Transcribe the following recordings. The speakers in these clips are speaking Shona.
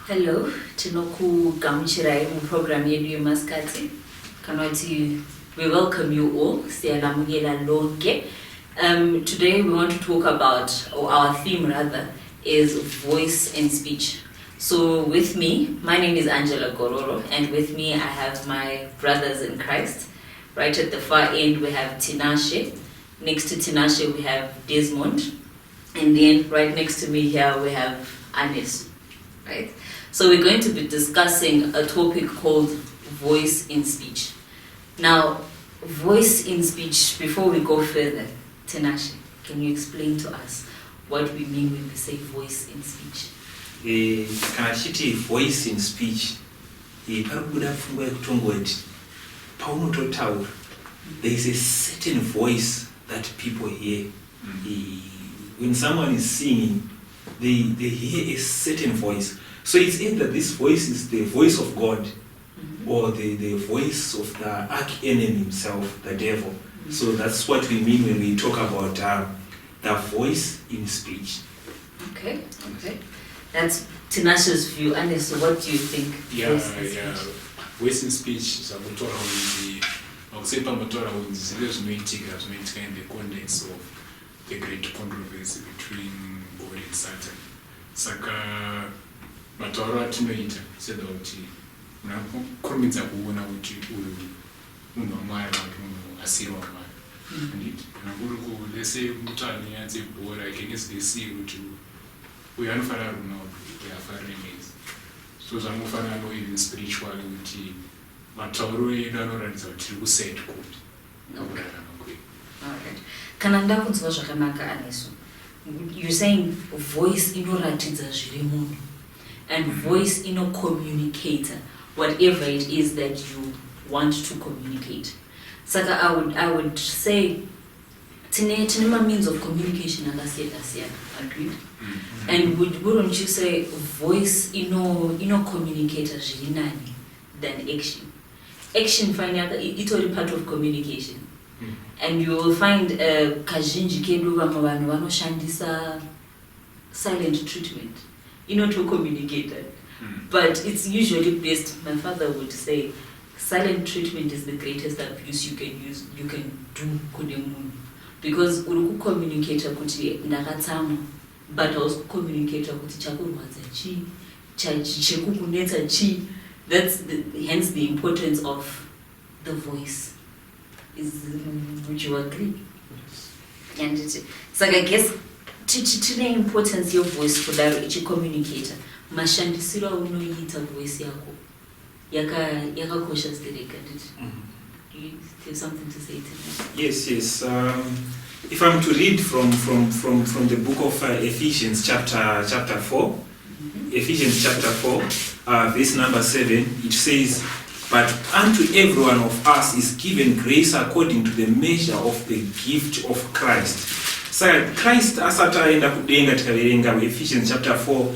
Hello, tinokugamuchirai muprogram yedu yemasikati. Kanoti, we welcome you all. Siyalamukela lonke. Today we want to talk about, or our theme rather, is voice and speech. So with me, my name is Angela Gororo, and with me I have my brothers in Christ. Right at the far end we have Tinashe. Next to Tinashe we have Desmond. And then right next to me here we have Anis. Right? So we're going to be discussing a topic called voice in speech. Now, voice in speech, before we go further, Tinashe, can you explain to us what we mean when we say voice in speech? Kana tichiti voice in speech, panobuda pfungwa yekutongoti paunototaura, there is a certain voice that people hear. When someone is singing, they hear a certain voice. So it's either this voice is the voice of God, or the voice of the arch-enemy himself, the devil. So that's what we mean when we talk about the voice in speech. Okay. That's Tinashe's view. And so what do you think? Voice in speech is about in the context of the great controversy between God and Satan. Saka matauro atinoita seda kuti unakurumidza kuona kuti uyu munhu wamwari kana kuti munhu asiri wamwari. Anditi kana kuri kulese mutani yanze bhora against the sea kuti uyu anofanira runa kuti uyu afanira mezi. So zvanofanira no even spiritually kuti matauro edu anoratidza kuti tiri kuside kuti nakurarama kwedu. Alright. Kana ndakunzwa zvakanaka Aniso. You're saying voice inoratidza zviri munhu, and voice communicator whatever it is that you want to communicate. Saka I would say tine ma means of communication akasiyana, agreed? And wouldn't you say voice communicator zviri nani than action? Action finally itori part of communication. And you will find kazhinji kedu vamwe vanhu vanoshandisa silent treatment to communicate. But it's usually best, my father would say, silent treatment is the greatest abuse you can do kune munhu, because uri kucommunicata kuti ndakatsama, but also communicata kuti chakurwadza chi, chekukunetsa chi. That's hence the importance of the voice. Would you agree? Yes. So I guess the importance of voice for that each communicator. Mashandisiro unoita voice yako. Yaka cautious delicate. Do you have something to say to that? Yes. If I'm to read from the book of Ephesians chapter 4, Ephesians chapter 4, verse number 7, it says, "But unto every one of us is given grace according to the measure of the gift of Christ." So Christ asati aenda kudenga tikaverenga Ephesians chapter 4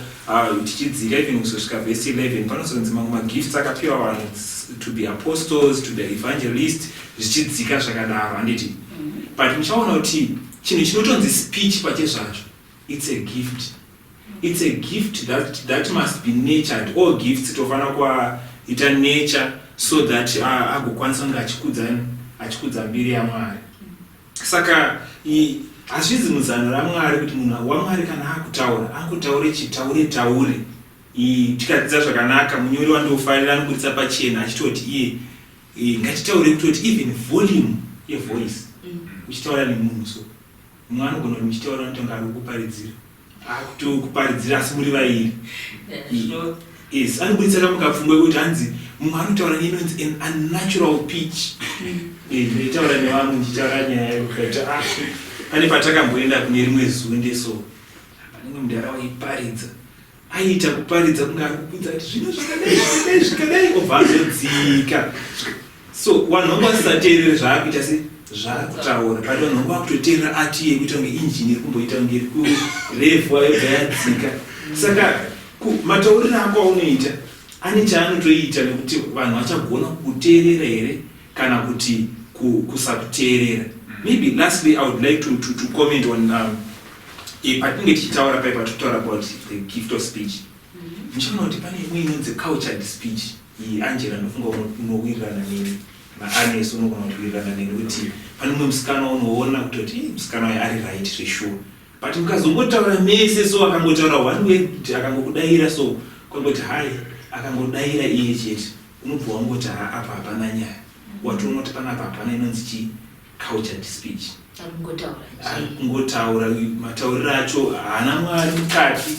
tichidzika even kusvika verse 11 panozonzi mamwe magifts akapiwa vanhu to be apostles, to be evangelists, zvichidzika zvakadaro handiti. But muchaona kuti chinhu chinotonzi speech pachezvacho, it's a gift. It's a gift that must be nurtured. All gifts tofana kuita nature so that agokwanisa kunge achikudza mbiri yaMwari. Saka hazvizi muzano raMwari kuti munhu waMwari kana akutaure chitaure tikadzidza zvakanaka. Munyori wandofarira anobudisa pachena achitoti iye ngatitaure kutoti even volume yevoice uchitaura nemunhu, so mumwe anogona kuti muchitaura anotonga ari kuparidzira akutokuparidzira asi muri vairi. Yes, anobudisa kamukapfungwa kuti hanzi mumwe anotaura inonzi an unnatural pitch. Taura nevamwe ndichitaura nyaya yekukati pane patakamboenda kune rimwe Zunde, so panenge mudhara waiparidza aiita kuparidza kunge ari kubvunza kuti zvino zvakadai obva azodzika. So vanhu vanga vasisateerere zvaakuita zvakutaura, but vanhu vanga vakutoteerera ati yekuita kunge injini iri kumboita kunge iri kurevhu yobva yadzika. Saka matauriro ako aunoita ane chaanotoita nekuti vanhu vachagona kuteerera here kana kuti kusakuteerera. Maybe lastly I would like to comment on patinenge tichitaura paipa totaura about the gift of speech. ndichaona kuti pane imwe inonzi cultured speech. Iyi Angela ndofunga unowirirana neni naAnes unogona kuwirirana neni kuti pane umwe musikana unoona kuti musikana wayo ari right zveshuwa, but mukazongotaura mese so akangotaura one way kuti akangokudaira so kwangoti hai akangodaira iye chete unobva wangoti apa hapana nyaya, watoona kuti panapa hapana inonzi chi cultured speech. Kungotaura matauriro acho haana mwari mukati.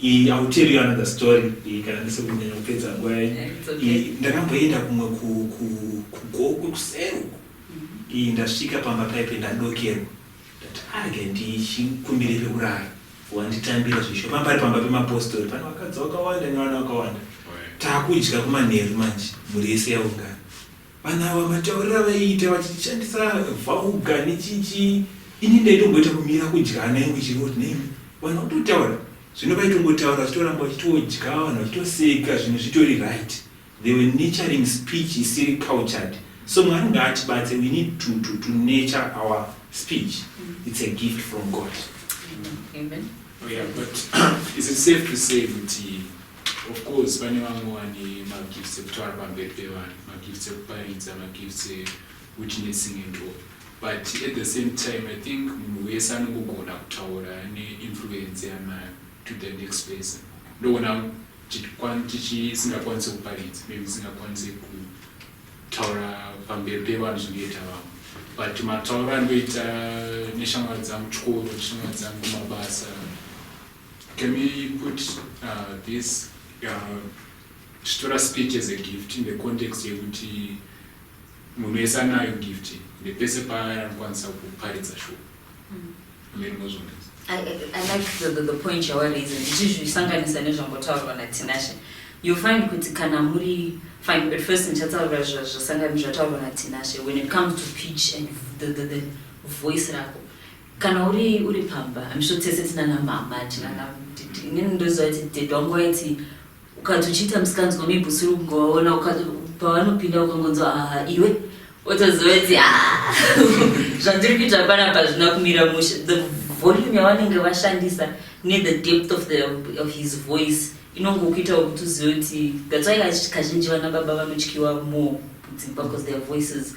I'll tell you another story. Kana ndisekunyanya kupedza nguva yenyu. Ndakamboenda kumwe kugokwe kusero. Ndasvika pamba paipe ndadokerwa. Ndati ndichikumbire pekurara wanditambira zvisho pambari pamba pemapostori pane vakadzi vakawanda nevana vakawanda. Taakudya kumanheru manje mhuri yese yaungana. Vanhu ava matauriro vaiita vachishandisa vhauga nechichi. Ini ndaitomboita kumira kudya nengu chiroti nemi vanhu vatotaura zvino vaitongotaura vachitoramba vachitodya vanhu vachitoseka zvinhu zvitori right. They were nurturing speech isiri cultured. So Mwari ngaatibatse, we need to nurture our speech. It's a gift from God. Amen. Oh yeah, but is it safe to say that, of course, pane vamwe vane magifts ekutaura pamberi pevanhu, magifts ekuparidza, magifts ewitnessing and all. But at the same time, I think munhu wese anongogona kutaura neinfluence yamai to the next person. Ndoona tisingakwanisi kuparidza, maybe tisingakwanisi kutaura pamberi pevanhu zvinoita vamwe. But matauro anoita neshamwari dzangu chikoro, neshamwari dzangu mabasa. Can we put this Shtora speech as a gift in the context yekuti munhu wese anayo gift nepese paanokwanisa kuparidza shoko? I like the point you're raising. Ndichizvisanganisa nezvambotaurwa naTinashe. You find kuti kana muri fine, but first ndichataura zvataurwa naTinashe when it comes to pitch and the voice rako. Kana uri pamba, I'm sure tese tinana mama, tinana inini ndoziva kuti dad wangu waiti ukati uchiita musikanzwa maybe usiri kungoona pavanopinda ukangonzwa iwe wotoziva kuti zvandiri kuita panapa zvina kumira mushe. The volume yavanenge vashandisa the depth of his voice inongokuita kuti uzive kuti that's why kazhinji vana baba vanotyiwa more because their voices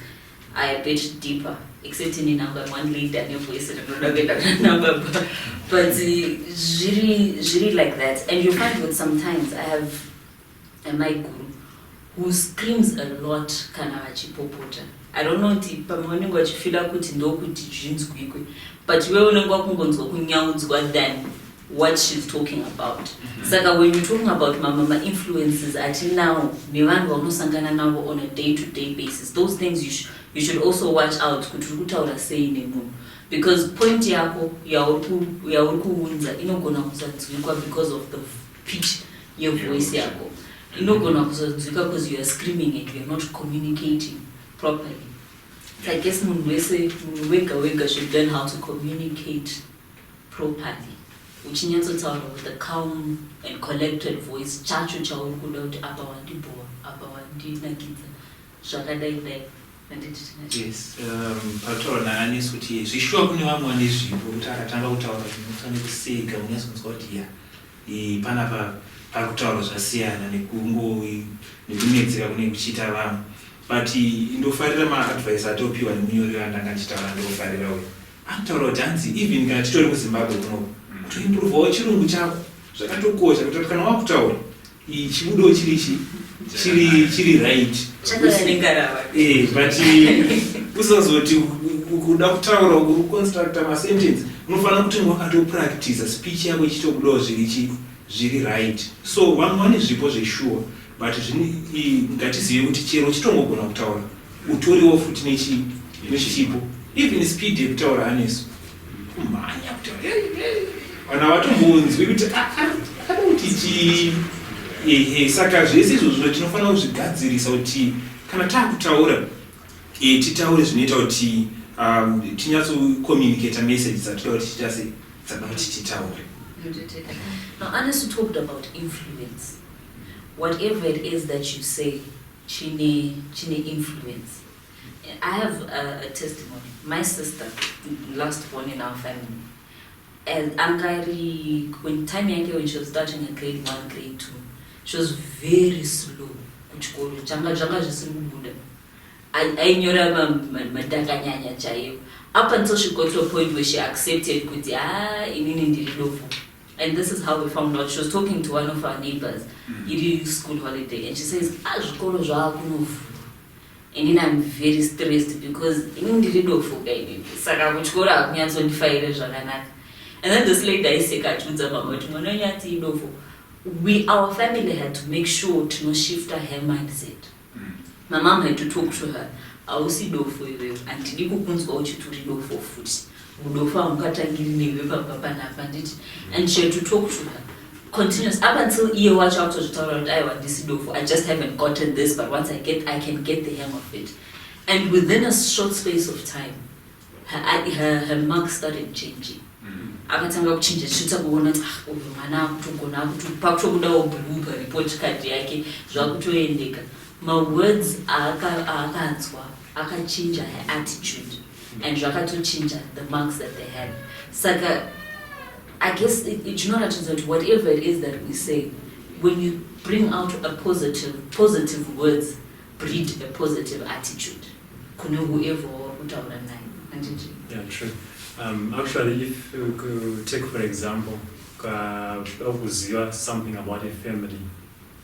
are a bit deeper, except in number one lady and your voice and number, but really like that. And you find that sometimes I have my guru who screams a lot kana vachipopota. I don't know if pamanenge vachifila kuti ndokuti zvinzwikwe, but wewe unenge wakungonzwa kunyaudzwa than what she's talking about. Saka when you're talking about mama influences atinawo nevanhu vaunosangana navo on a day-to-day basis, those things you should also watch out kuti uri kutaura sei nemunhu, because point yako yauri kuunza inogona kusanzwikwa because of the pitch yevoice yako. Inogona kusanzwika because you are screaming and you are not communicating properly. So I guess munhu wega should learn how to communicate properly. Uchinyatsotsaura with the calm and collected voice chacho chauri kuda kuti apa wandibhora, apa wandinakidza zvakadai. Yes, pautaura naAnis kuti zvishuwa kune vamwe vane zvipo kuti akatanga kutaura zvinofane kuseka unyatsokunzwa kuti panapa pakutaura zvasiyana nekunetseka kune kuchiita vamwe. But ndofarira maadvice atopiwa nemunyori wandanga ndichitaura ndofarira uyu anotaura kuti hanzi even kana titori kuZimbabwe kunoku kutoimprovawo chirungu chako zvakatokosha kuti kana wakutaura chibudo chiri right. But usazoti kuda kutaura kuconstructa masentence unofanira kuti wakatopractice speech yako ichitobudawo zviri right. So vamwe vane zvipo zveshuwa, but ngatizive kuti chero chitongogona kutaura utoriwo futi nechipo. Even speed yekutaura haneso kumhanya kutaura vana vatombonzwi kuti akati saka zvese izvozvo tinofanira kuzvigadzirisa kuti kana taakutaura titaure zvinoita kuti tinyatsokommunicata message dzatoda kuti dzada kuti titaure. Now, Anis talked about influence. Whatever it is that you say, chine influence. I have a testimony. My sister, last born in our family, and Angari, when she was starting in grade 1, grade 2, she was very slow kuchikoro zvanga zvisiri kubuda ainyora madhakanyanya chaiyo up until she got to a point where she accepted kuti inini ndiri dofo. And this is how we found out. She was talking to one of our neighbors, school holiday, and she says, zvikoro zvaakunovhurwa. And then I'm very stressed because inini ndiri dofo kaini saka kuchikoro hakunyatsondifaire zvakanaka. And then this lady aisekachudza mama kuti mwana wenyu ati idofo. Our family had to make sure to shift her mindset. My mom had to talk to her. Ausi dofo iwewe, andidi kukunzwa uchituri dofo futi. Udofa ungatangiri newe papa napa nditi. And she had to talk to her. Continuous up until iye watch out to I want this dofo. I just haven't gotten this, but once I can get the hang of it. And within a short space of time, her marks started changing. Akatanga kuchinja chita kuona uyu mwana akutogona pakutobuda obhulupa report card yake zvakutoendeka. My words akanzwa akachinja her attitude and zvakatochinja the marks that they had. Saka I guess it's not that whatever it is that we say, when you bring out a positive words breed a positive attitude. Kune whoever utaura naye. Yeah, true. Actually, if you could take for example, something about a family,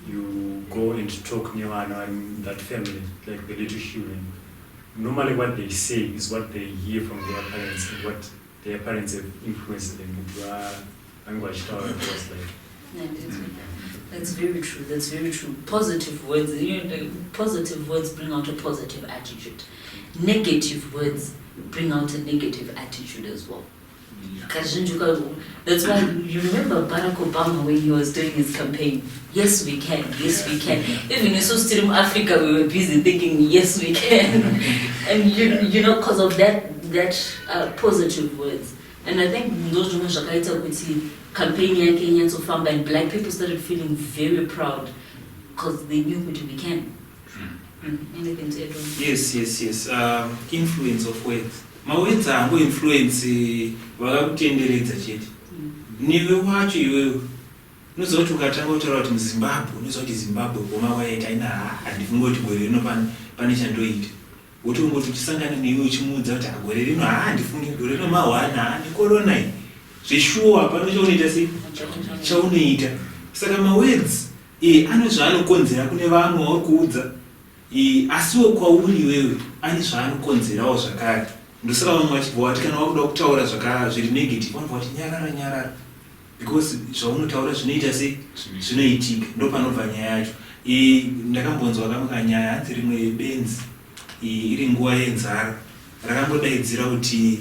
you go and talk near that family, like the little children. Normally what they say is what they hear from their parents and what their parents have influenced them with language. That's very true. That's very true. Positive words, positive words bring out a positive attitude. Negative words bring out a negative attitude as well. That's why you remember Barack Obama when he was doing his campaign. Yes, we can. Yes, we can. Even in South Africa, we were busy thinking, yes, we can. And you know, because of that positive words. And I think those campaign in Kenya to farm, and black people started feeling very proud because they knew what we can. Anything to add on? Yes. Influence of words. Mawords are influence vakakutenderedza chete. Niwe wacho iwewe unozoti ukatanga kutaura kuti muZimbabwe unozoti Zimbabwe koma waita ina handifuni kuti gore rino pane chandoita. Woto ungoti uchisangana newe uchimuudza kuti gore rino handifuni gore rino mahwana nekorona iyi. Zveshuwa pano chaunoita sei chaunoita. Saka mawords ane zvaanokonzera kune vanhu wauri kuudza. Asiwo kwauri iwewe ane zvaanokonzerawo zvakare. Ndosaka vamwe vachibva vati kana wakuda kutaura zviri negative vanobva vati nyarara because zvaunotaura zvinoita sei zvinoitika ndopanobva nyaya yacho. Ndakambonzwa kamwe nyaya hanzi rimwe benzi iri nguva yenzara rakambodaidzira kuti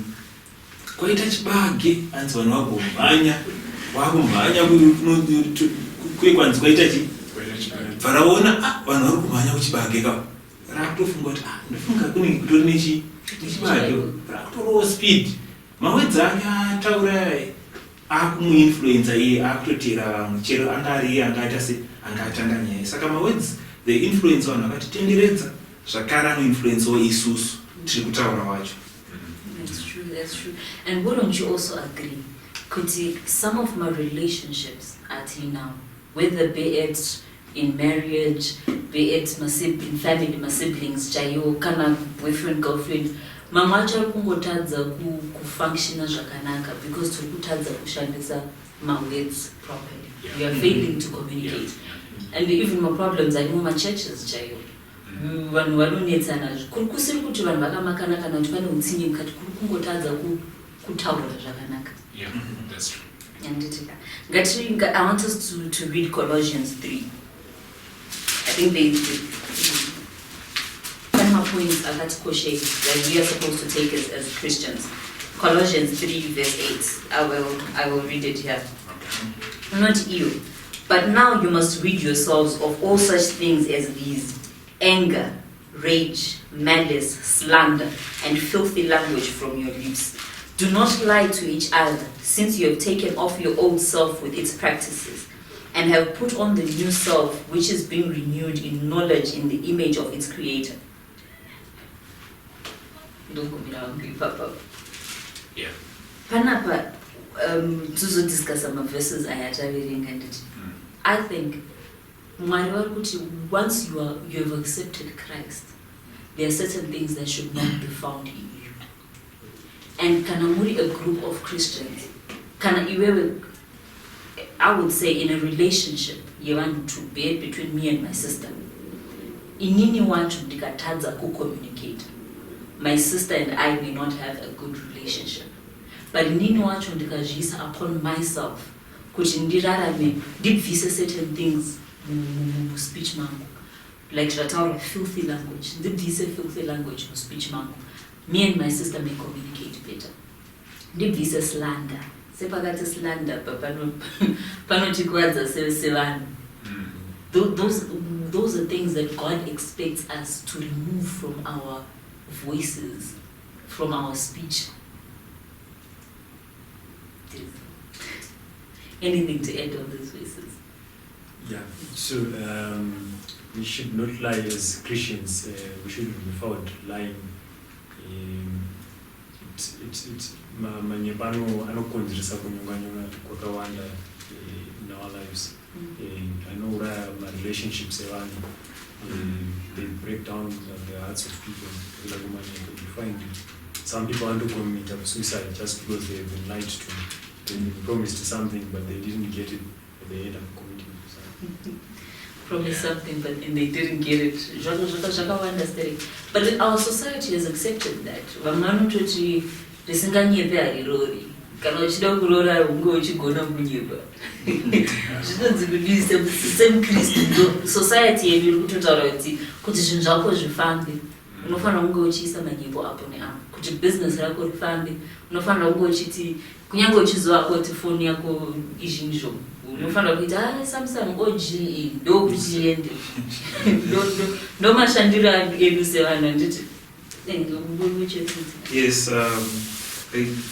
kwaita chibage hanzi vanhu vakumhanya kwekwanzi kwaita chi varaona vanhu vari kumhanya kuchibage kavo rakutofunga kuti ndofunga kune kutori nechibage rakutorowo speed mawedzi ake ataura akumuinfluenza iye akutotera vamwe chero angari angaita se angatanga nyaya. Saka mawedzi the influence vanhu vakatitenderedza zvakare anoinfluencewo isusu tiri kutaura wacho. That's true. And wouldn't you also agree kuti some of my relationships until now, whether be it in marriage, be it in family, my siblings, chayo, kana boyfriend, girlfriend, mama achari kungotadza kufunctiona zvakanaka because turikutadza kushandisa my words properly. We are failing to communicate. And even my problems are in my churches, chayo. Vanhu vanonetsana kuri kusiri kuti vanhu vakamakana kana kuti pane utsinye mukati kuri kungotadza kutaura zvakanaka. Yeah, that's true. I want us to read Colossians 3. I think they my points are that crochet that we are supposed to take as Christians. Colossians 3 verse 8. I will read it here. Okay. Not you, but now you must rid yourselves of all such things as these: anger, rage, malice, slander, and filthy language from your lips. Do not lie to each other, since you have taken off your old self with its practices, and have put on the new self, which is being renewed in knowledge in the image of its creator. Yeah. Panapa, to discuss some verses I had reading, and I think Mwari vari kuti once you have accepted Christ, there are certain things that should not be found in you. And kana muri a group of Christians, kana iwewe, I would say in a relationship, you want to be between me and my sister. Inini wacho ndikatadza kucommunicate. My sister and I may not have a good relationship. But inini wacho ndikazviisa upon myself kuti ndirarame ndibvise certain things speech mangu. Like zvataura filthy language. Ndibvise filthy language speech mangu. Me and my sister may communicate better. Ndibvise slander. Sepakati slander panotikwadza sevanhu. Those are things that God expects us to remove from our voices, from our speech. Anything to add on these voices? Yeah, so we should not lie as Christians. We shouldn't be found lying. Manyepano anokonzeresa kunyonganyonga kwakawanda in our lives. I know my relationships around they break down the hearts of people. You find some people want to commit suicide just because they have been lied to. They've been promised something, but they didn't get it. They end up committing suicide. Promised something, but and they didn't get it. But our society has accepted that. Vamanototi risinganyepe harirori. Kana uchida kurora unge uchigona kunyepa. Zvinonzi kudii semukristu society yedu iri kutotaura kuti zvinhu zvako zvifambe unofanira kunge uchiisa manyepo apo neapo kuti business rako rifambe unofanira kunge uchiti kunyange uchizovako kuti foni yako izvinizvo unofanira kuita Samsung OG ndokuti iende ndomashandiro edu sevanhu anditi yes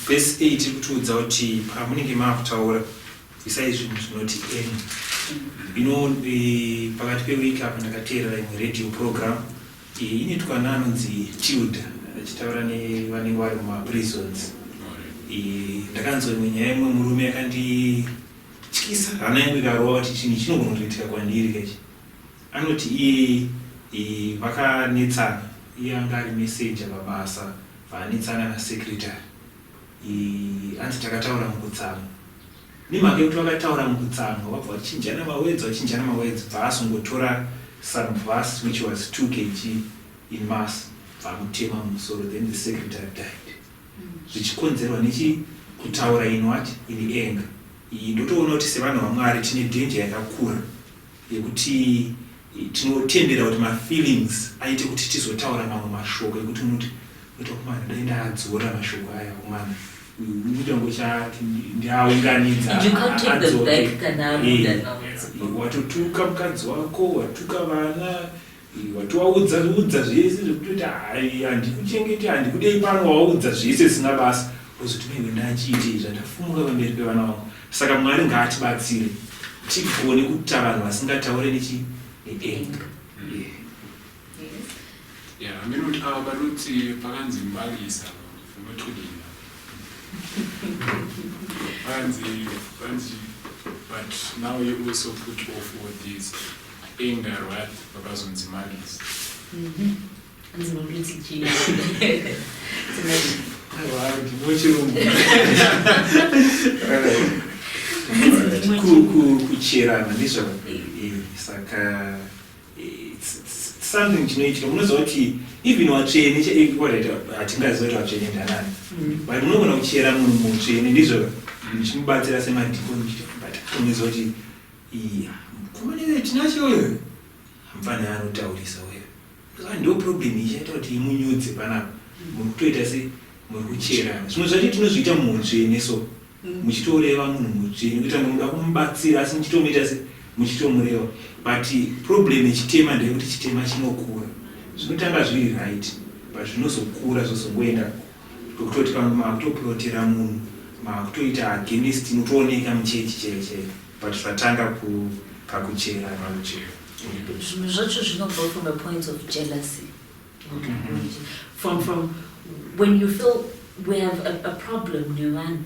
verse 8 iri kutiudza kuti pamunenge maakutaura isai zvinhu zvinoti pakati pewiki apa ndakateerera imwe radio program inoitwa neanonzi Tilda achitaura nevanenge vari mumaprisons. Ndakanzwa imwe nyaya imwe murume akandityisa hana yangu ikarova kuti chinhu chinogona kutoitika kwandiri kachi. Anoti iye vakanetsana, iye anga ari meseja pabasa vaanetsana nasekretary. Anzi takataura mukutsamwa. Nemhaka yekuti vakataura mukutsamwa vabva vachinjana mawedzi bvaasungotora some verse which was 2 kg in mass vamutema mumusoro, then the secretary died. Zvichikonzerwa kutaura inwati in anger. Ndotoona kuti sevanhu vaMwari tine danger yakakura yekuti tinotendera kuti mafeelings aite kuti tizotaura mamwe mashoko ekuti unoti kumwana dai ndaadzora mashoko aya kumwana watotuka mukadzi wako, watuka vana, watovaudza zvese zvekutoti hai handikuchengeti, handikudei pano, waudza zvese zvisina basa, uzoti mimi ndachiite zvandafumuka pamberi pevana vangu. Saka Mwari ngaatibatsire tigone kuita vanhu vasingataure neanger. Yeah, I mean, what about pakanzi mbalisa unotudina. But now you also put off what is anger, right? Because on the malice. Kucherana ndizvo saka something chinoitika munoziva kuti even watsvene hatingaziva kuti watsvene ndanani, but unogona kuchera munhu mutsvene ndizvo chimubatsira semadhikoni but unoziva kuti mukomana tinacho hamufana anotaurisa wewe ndo problem ichaita kuti imunyudze panapa muri kutoita se muri kucherana. Zvimwe zvacho tinozviita mutsvene, so muchitoreva munhu mutsvene kuita munoda kumubatsira asi muchitomuita se muchitomureva, but problem yechitema ndeyekuti chitema chinokura. Zvinotanga zviri right but zvinozokura zvozongoenda kutoti pamwe makutoprotera munhu, makutoita against, inotooneka muchechi chaichai, but zvatanga pakuchera. Zvimwe zvacho zvinobva from a point of jealousy. From when you feel we have a problem nevanhu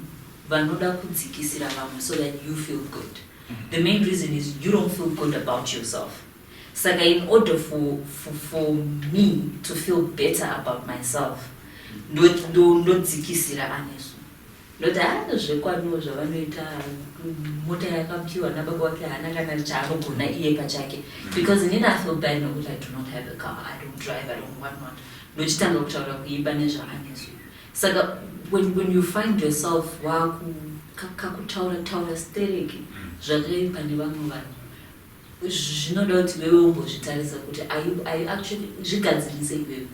vanoda kudzikisira vamwe so that you feel good. The main reason is you don't feel good about yourself. So in order for me to feel better about myself, not zikisira aneso. Not zvekwano zvavanoita mota yakapfiwa nababa wake hana kana chaanogona iye pachake. Because inini I feel bad nokuti I do not have a car, I don't drive, I don't want not. Nochitanga kutaura kuiba nezvaaneso. Saka when you find yourself kakutaura stereki zvakaipa nevamwe vanhu, zvinoda kuti wewe umbozvitarisa kuti are you actually zvigadzirise iwewe.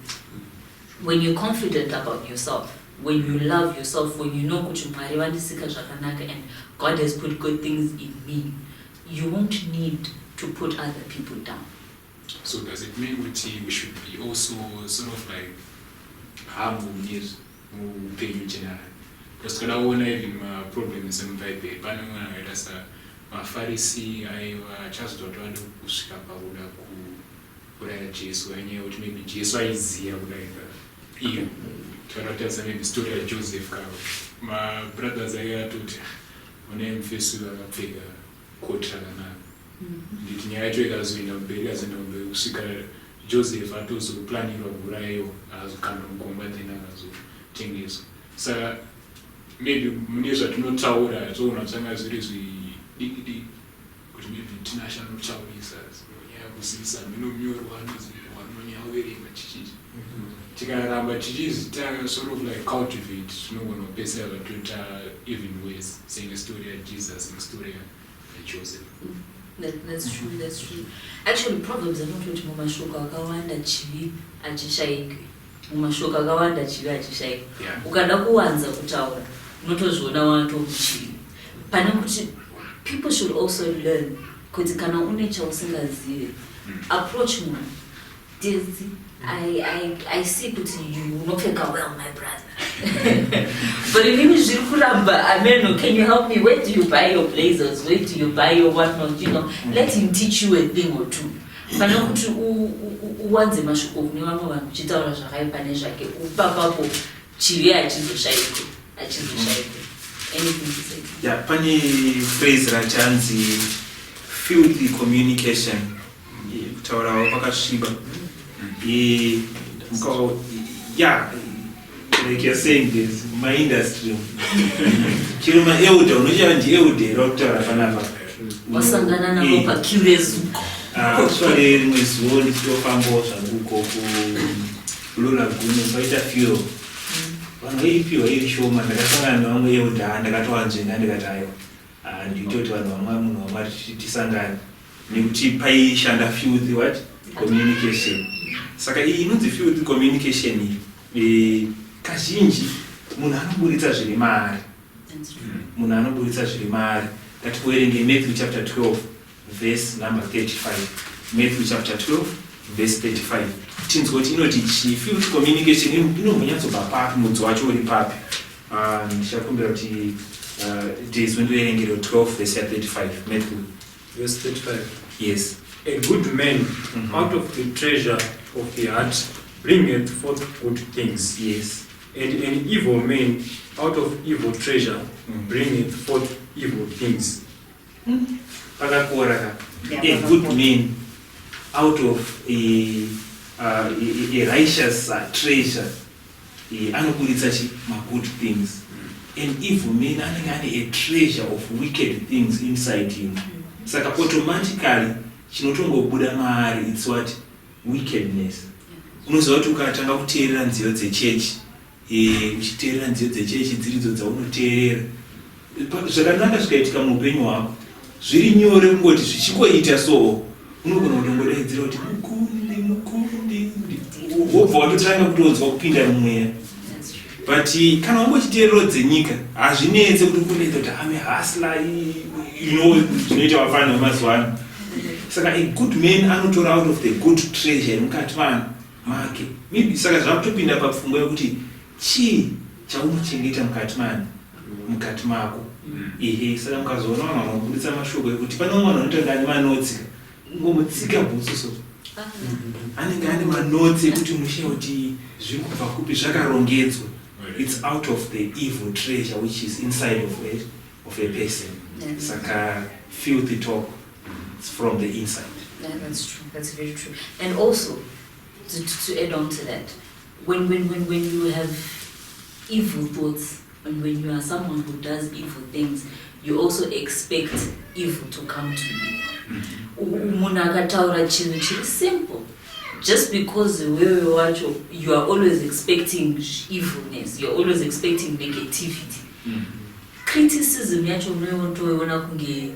When you're confident about yourself, when you love yourself, when you know kuti Mwari vandisika zvakanaka and God has put good things in me, you won't need to put other people down. So does it mean that we should be also sort of like humble needs upenyu general? Because kana ona even problems emuBhayibheri pane mwana akaita saMafarisi aiva achazodotwanda kusvika pakuda kuuraya Jesu anyaya yekuti maybe Jesu aiziya kudaika iyo tinotarisa maybe story yaJoseph kavo mabrothers aiva atoti one mufesi akapfeka koti rakanaka nditi nyaya yacho ikazoenda mberi kusvika Joseph atozoplanirwa kuurayiwa azokanda mukomba then akazotengeswa. Saka maybe mune zvatinotaura toona zvanga zviri zvidiki kuti maybe tinashanotaurisa nyaya yekuzivisa minomyorwa vanonyaverenga chichichi tikaramba tichizitanga sort of like cultivate tinogona kupesera vatoita even ways saying a story yaJesus nestory yaJoseph. That's true. Actually, Proverbs anototi mumashoko akawanda chivi achishayikwe. Mumashoko akawanda chivi achishayikwe. Ukada kuwanza kutaura, unotozviona watomuchivi. Pane kuti people should also learn kuti kana une chausingazivi, approach munhu. I see kuti you unopfeka well, my brother. But inini zviri kuramba, ameno, can you help me? Where do you buy your blazers? Where do you buy your whatnot? You know, let him teach you a thing or two. Pana kuti uwanze mashoko kune vamwe vanhu uchitaura zvakaipa nezvake upapapo chivi achizoshayikwe. Anything to say? Yeah, pane phrase rachanzi filthy communication. Kutaurawo pakasviba. Yeah, like you're saying this, my industry. Chiro ma elder, unoja ndi elder doctor panapa. Wasangana nabo pa curious. Actually rimwe zuo nditofambo zvanguko kulola guno paita fuel. Vanhu veipiwa iri shoma ndakasangana nevamwe elder ndakatowanzvenga ndikatayo. Nditoti vanhu vamwe munhu wamwari tisangane nekuti paishanda filthy what? Communication. Saka iyi inonzi filthy communication kazhinji munhu anoburitsa zviri maari. Munhu anoburitsa zviri maari. Ngativerenge Matthew chapter 12 verse number 35. Matthew chapter 12 verse 35. Tinzwa kuti inoti filthy communication inombonyatsobva papi mudzi wacho uri papi. Ndichakumbira kuti days wendoverengero 12 verse 35 Matthew verse 35. Yes. A good man out of the treasure of the heart bringeth forth good things. Yes. And an evil man out of evil treasure bringeth forth evil things. A good man out of a righteous treasure anoburitsa good things. An evil man anenge a treasure of wicked things inside him. Saka automatically chinotongobuda maari it's what? Wickedness. Unoziva kuti ukatanga kuteerera nziyo dzechechi, uchiteerera nziyo dzechechi dziridzo dzaunoteerera, zvakanaka zvikaitika muupenyu hwako, zviri nyore kungoti zvichikoita so unogona kutongodaidzira kuti mukundi wobva watotanga kutonzwa kupinda mumweya. But kana wangochiteerero dzenyika hazvinetse kuti kundaidza kuti ame hasla zvinoita vafana vemazuva ano. Saka a good man anotora out of the good treasure mukati make. Maybe saka zvakutopinda papfungwa yekuti chii chaunochengeta mukati mako. Saka mukazoona vanhu vanoburitsa mashoko ekuti pane mumwe vanhu vanoita ngani manotsika. Ungomutsika bhutsuso. Anenge ane manotsi ekuti unoshayiwa kuti zviri kubva kupi zvakarongedzwa. It's out of the evil treasure which is inside of a person. Saka filthy talk from the inside. Yeah, that's true. That's very true. And also, to add on to that, when you have evil thoughts, and when you are someone who does evil things, you also expect evil to come to you. Umuntu akataura chinhu chiri simple. Just because wewe wacho, you are always expecting evilness, you are always expecting negativity. Criticism yacho unoiona kunge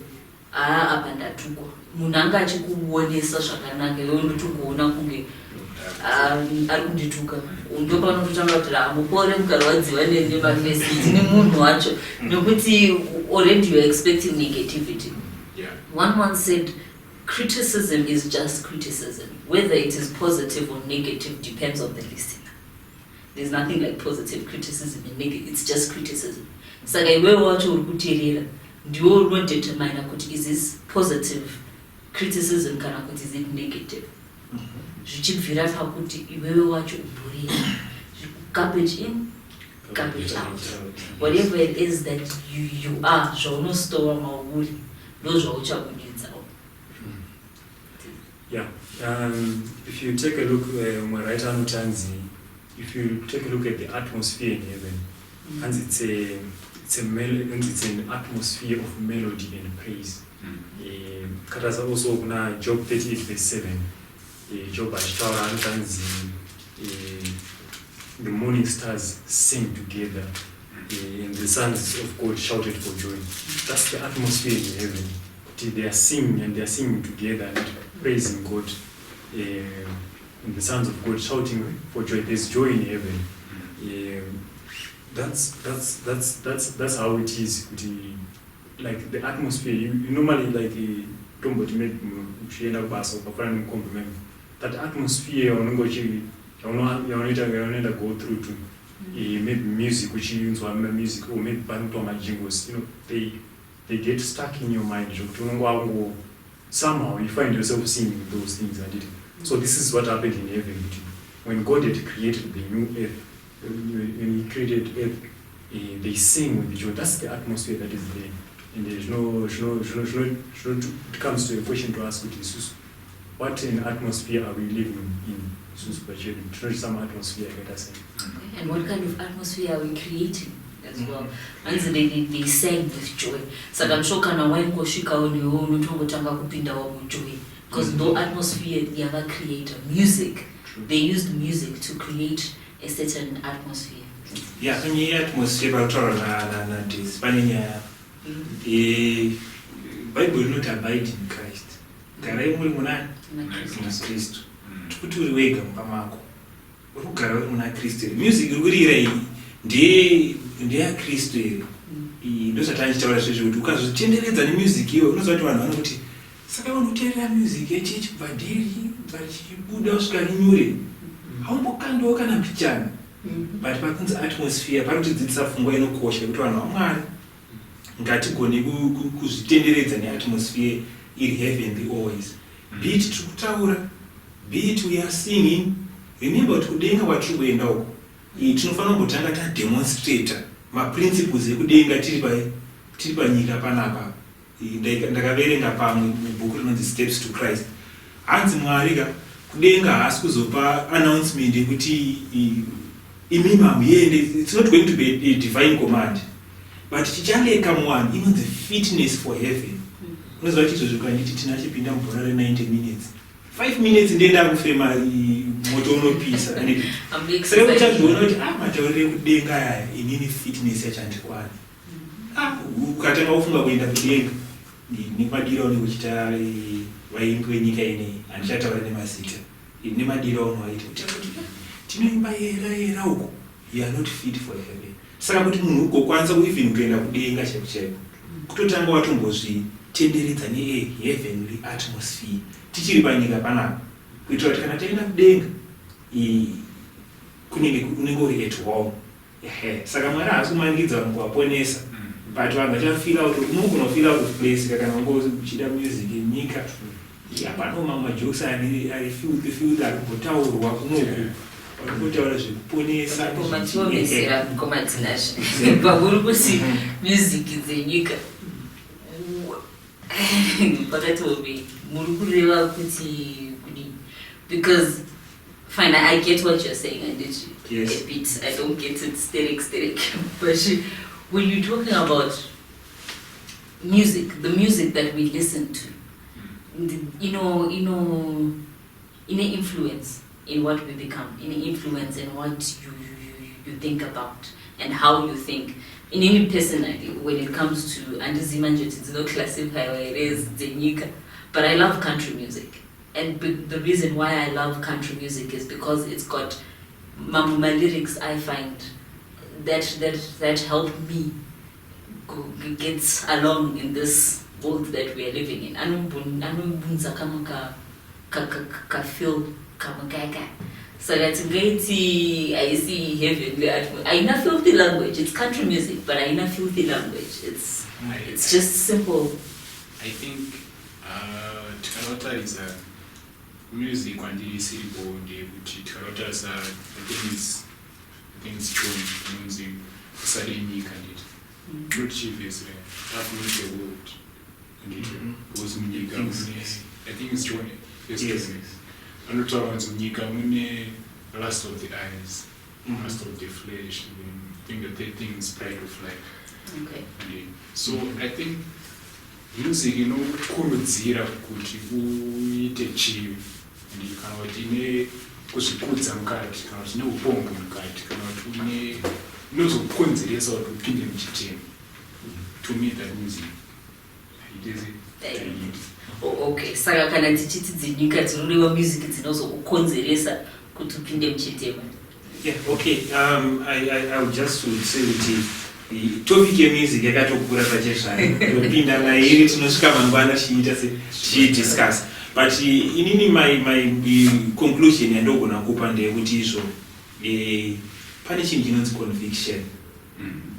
apa ndatukwa. Munhu anga achikuonesa zvakanaka, iwe unotokuona kunge ari kundituka. Ndopanototanga kuti mupore mukarwadziwa nemafesi tine munhu wacho, nekuti already you are expecting negativity. One once said, criticism is just criticism. Whether it is positive or negative depends on the listener. There's nothing like positive criticism and negative, it's just criticism. Saka iwewe wacho uri kuteerera ndiwo unodetermine kuti is this positive criticism kana kuti is it negative. Zvichibvira pakuti iwewe wacho uborera. Garbage in, garbage out. Whatever it is that you are, zvaunostora mauri, ndozvauchabuditsawo. Yeah. If you take a look, right hand Tanzi, if you take a look at the atmosphere in heaven, and it's an atmosphere of melody and praise. Kataza also kuna Job 38:7. Job ashtaura Tanzi, the morning stars sing together, and the sons of God shouted for joy. That's the atmosphere in heaven. They are singing and they are singing together and praising God, and the sons of God shouting for joy. There's joy in heaven. That's how it is. Like the atmosphere, you normally like that atmosphere you go through to maybe music, which you music or maybe jingles, they get stuck in your mind. Somehow you find yourself singing those things. So this is what happened in heaven. When God had created the new earth, when He created earth, they sing with joy. That's the atmosphere that is there. And there's no it comes to a question to ask, what an atmosphere are we living in? Some atmosphere, let us say. And what kind of atmosphere are we creating as well? And they sang with joy. Saka mshoka waingosvika uniwo unotongotanga kupindawo mujoy. Because no atmosphere the other creator. Music. They used music to create a certain atmosphere. Yeah, kwenye atmosphere bakutaura na this panenya Bible not abide in Christ. Garai muri munani na Kristo. Kuti uri wega mupamako. Uri kugara uri muna Kristo. Music uri kurira iyi ndiye Kristo iri. Ndosatanga zvizvo kuti ukazvitenderedza nemusic iyo unozwa kuti vanhu vanoti saka vanoteerera music yechechi bhadheri vachibuda kusvika rinyure. Haumbokandiwo kana pichana. But pakunzi atmosphere parikutidzidzisa pfungwa inokosha kuti vanhu vaMwari ngatigone kuzvitenderedza neatmosphere iri heavenly always. Be it tiri kutaura, be it we are singing. Remember kuti kudenga kwatiri kuenda uko tinofanira kumbotanga tademonstrata maprinciples ekudenga tiri panyika panapa. Ndakaverenga pamwe mubhuku rinonzi Steps to Christ. Hanzi Mwari kudenga haasi kuzopa announcement yekuti imi mamuyende. It's not going to be a divine command, but chichaleka muwanhu inonzi fitness for heaven. Unozva kuti izvozvo kanditi tina chipinda mubhora re90 minutes 5 minutes ndenda kufema moto unopisa. Saka uchazviona kuti matauriro ekudenga aya inini fitness yachandikwana. Ukatanga kufunga kuenda kudenga nemadiro aunenge uchita vaimbi venyika ineyi handichataura nemazita nemadiro aunowaita kuti tinoimba yera uko, you are not fit for heaven. Saka kuti munhu ugokwanisa even kuenda kudenga chaiko chaiko kutotanga watombozvitenderedza heavenly atmosphere tichiri panyika panapa kuitira kuti kana taenda kudenga unenge uri at home. Saka Mwari haasi kumangidza vanhu kuvaponesa, but vanhu vachafila kuti unogona kufila out of place kana unge uchida music yenyika. Hapana mamwe majokes ari filthy ari kumbotaurwa kunoku varikutaura zvekuponesa komatiomesera komatinazvo pamuri kuti music dzenyika But that will be because fine, I get what you're saying, and it's Yes. a bit, I don't get it steric. But when you're talking about music, the music that we listen to, in an influence in what we become, in an influence in what you think about and how you think. In any personality, when it comes to Andizimanjet, it's not classified where it is Zenika. But I love country music. And the reason why I love country music is because it's got my lyrics. I find that help me get along in this world that we are living in. So that's great. I see heaven. I know filthy language. It's country music, but I know filthy language. It's just simple. I think Tikarota is a music and it is really Tikarota is I think it's John music. Suddenly unique and it. Not chief is half the world. And it was unique. I think it's John. Yes. And not all ones Nika Mune, last of the eyes, last of the flesh. I think the third thing is pride of life. Okay. So I think music, kurudzira kuti uite chivi, and kana kuti ine kuzvikudza mukati, kana kuti ine upongo mukati, kana kuti ine inozokonzeresa kuti upinde muchitema. To me that music, it is it. Okay, saka kana tichiti dzinyika dzinoreva music dzinozokukonzeresa kuti upinde muchitema. Yeah, okay. I would just would say that the topic of music yakatokura pachezvayo topinda mairi tinosvika mangwana tichidiscuss. But inini my conclusion yandogona kupa ndeyekuti izvo pane chinhu chinonzi